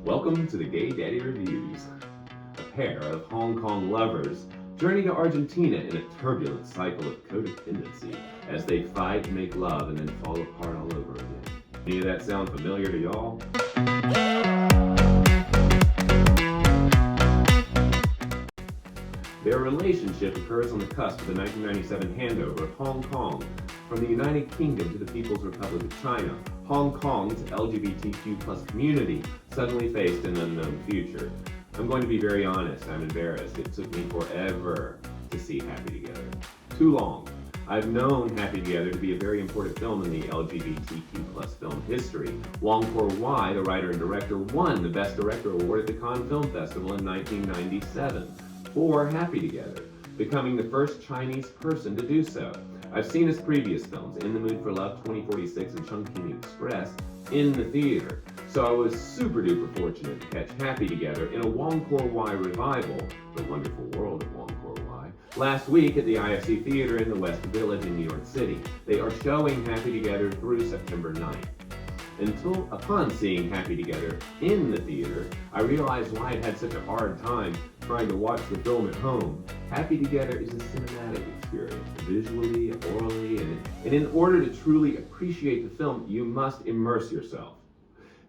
Welcome to the Gay Daddy Reviews. A pair of Hong Kong lovers journey to Argentina in a turbulent cycle of codependency as they fight, make love, and then fall apart all over again. Any of that sound familiar to y'all? Their relationship occurs on the cusp of the 1997 handover of Hong Kong from the United Kingdom to the People's Republic of China. Hong Kong's LGBTQ+ community suddenly faced an unknown future. I'm going to be very honest, I'm embarrassed. It took me forever to see Happy Together. Too long. I've known Happy Together to be a very important film in the LGBTQ+ film history. Wong Kar-wai, the writer and director, won the Best Director Award at the Cannes Film Festival in 1997 for Happy Together, becoming the first Chinese person to do so. I've seen his previous films, In the Mood for Love, 2046, and Chungking Express, in the theater, so I was super duper fortunate to catch Happy Together in a Wong Kar-wai revival, The Wonderful World of Wong Kar-wai, last week at the IFC Theater in the West Village in New York City. They are showing Happy Together through September 9th. Upon seeing Happy Together in the theater, I realized why I had such a hard time trying to watch the film at home. Happy Together is a cinematic experience, visually, orally, and in order to truly appreciate the film, you must immerse yourself.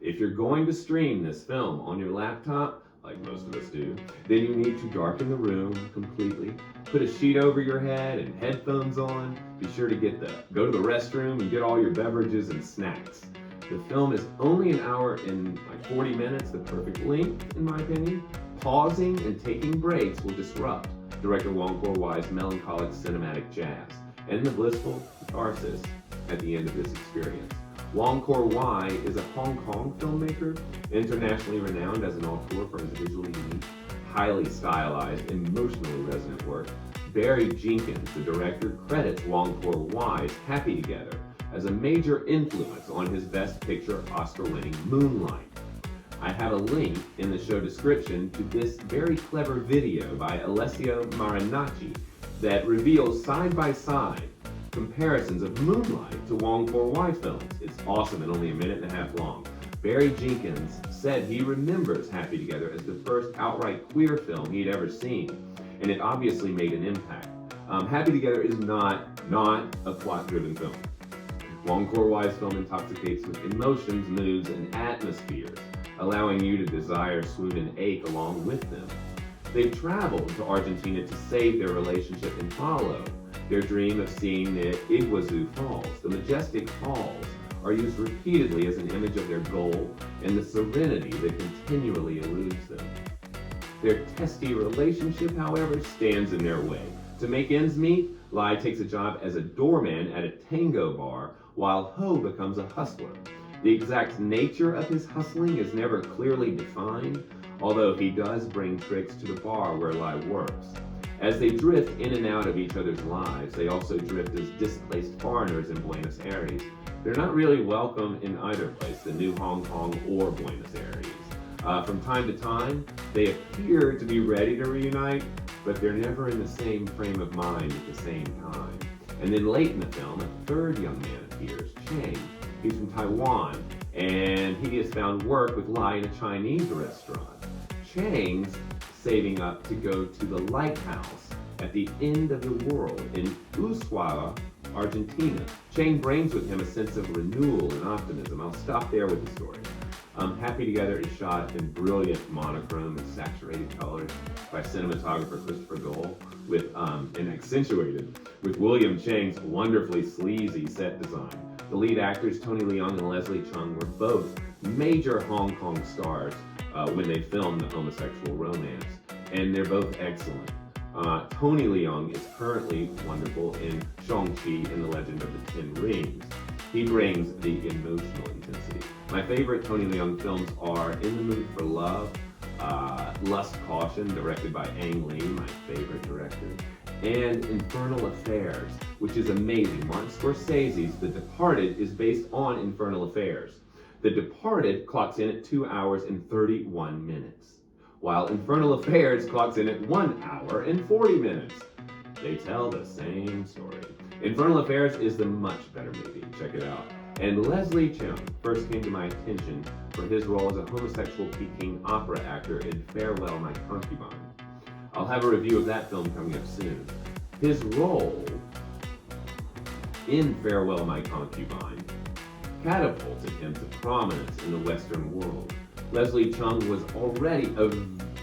If you're going to stream this film on your laptop, like most of us do, then you need to darken the room completely, put a sheet over your head and headphones on, be sure to go to the restroom and get all your beverages and snacks. The film is only an hour and 40 minutes, the perfect length, in my opinion. Pausing and taking breaks will disrupt director Wong Kar-wai's melancholic cinematic jazz and the blissful catharsis at the end of this experience. Wong Kar-wai is a Hong Kong filmmaker, internationally renowned as an auteur for his visually unique, highly stylized, emotionally resonant work. Barry Jenkins, the director, credits Wong Kar-wai's Happy Together as a major influence on his Best Picture Oscar-winning Moonlight. I have a link in the show description to this very clever video by Alessio Marinacci that reveals side-by-side comparisons of Moonlight to Wong Kar-wai films. It's awesome and only a minute and a half long. Barry Jenkins said he remembers Happy Together as the first outright queer film he'd ever seen, and it obviously made an impact. Happy Together is not a plot-driven film. Wong Kar-wai's film intoxicates with emotions, moods, and atmospheres, allowing you to desire, swoon, and ache along with them. They've traveled to Argentina to save their relationship and follow their dream of seeing the Iguazu Falls. The majestic falls are used repeatedly as an image of their goal and the serenity that continually eludes them. Their testy relationship, however, stands in their way. To make ends meet, Lai takes a job as a doorman at a tango bar, while Ho becomes a hustler. The exact nature of his hustling is never clearly defined, although he does bring tricks to the bar where Lai works. As they drift in and out of each other's lives, they also drift as displaced foreigners in Buenos Aires. They're not really welcome in either place, the new Hong Kong or Buenos Aires. From time to time, they appear to be ready to reunite, but they're never in the same frame of mind at the same time. And then late in the film, a third young man appears, Chang. He's from Taiwan, and he has found work with Lai in a Chinese restaurant. Chang's saving up to go to the lighthouse at the end of the world in Ushuaia, Argentina. Chang brings with him a sense of renewal and optimism. I'll stop there with the story. Happy Together is shot in brilliant monochrome and saturated colors by cinematographer Christopher Dole, and accentuated with William Chang's wonderfully sleazy set design. The lead actors, Tony Leung and Leslie Chung, were both major Hong Kong stars when they filmed the homosexual romance, and they're both excellent. Tony Leung is currently wonderful in Shang-Chi and the Legend of the Ten Rings. He brings the emotional intensity. My favorite Tony Leung films are In the Mood for Love, Lust Caution, directed by Ang Lee, my favorite director, and Infernal Affairs, which is amazing. Martin Scorsese's The Departed is based on Infernal Affairs. The Departed clocks in at 2 hours and 31 minutes, while Infernal Affairs clocks in at 1 hour and 40 minutes. They tell the same story. Infernal Affairs is the much better movie. Check it out. And Leslie Cheung first came to my attention for his role as a homosexual Peking opera actor in Farewell My Concubine. I'll have a review of that film coming up soon. His role in Farewell My Concubine catapulted him to prominence in the Western world. Leslie Cheung was already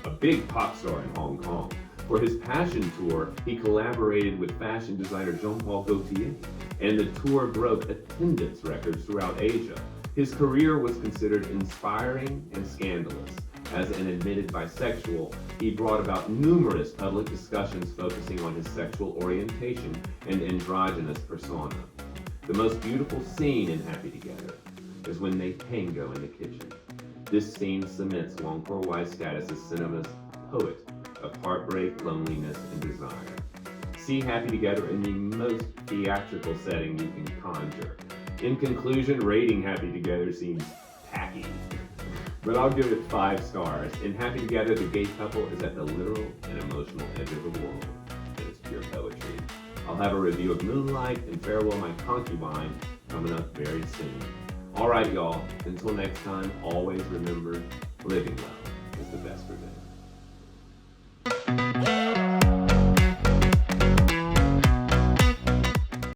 a big pop star in Hong Kong. For his Passion Tour, he collaborated with fashion designer Jean-Paul Gaultier, and the tour broke attendance records throughout Asia. His career was considered inspiring and scandalous. As an admitted bisexual, he brought about numerous public discussions focusing on his sexual orientation and androgynous persona. The most beautiful scene in Happy Together is when they tango in the kitchen. This scene cements Wong Kar-wai's status as cinema's poet of heartbreak, loneliness, and desire. See Happy Together in the most theatrical setting you can conjure. In conclusion, rating Happy Together seems tacky, but I'll give it 5 stars. In Happy Together, the gay couple is at the literal and emotional edge of the world, and it's pure poetry. I'll have a review of Moonlight and Farewell My Concubine coming up very soon. Alright y'all, until next time, always remember, living well is the best revenge.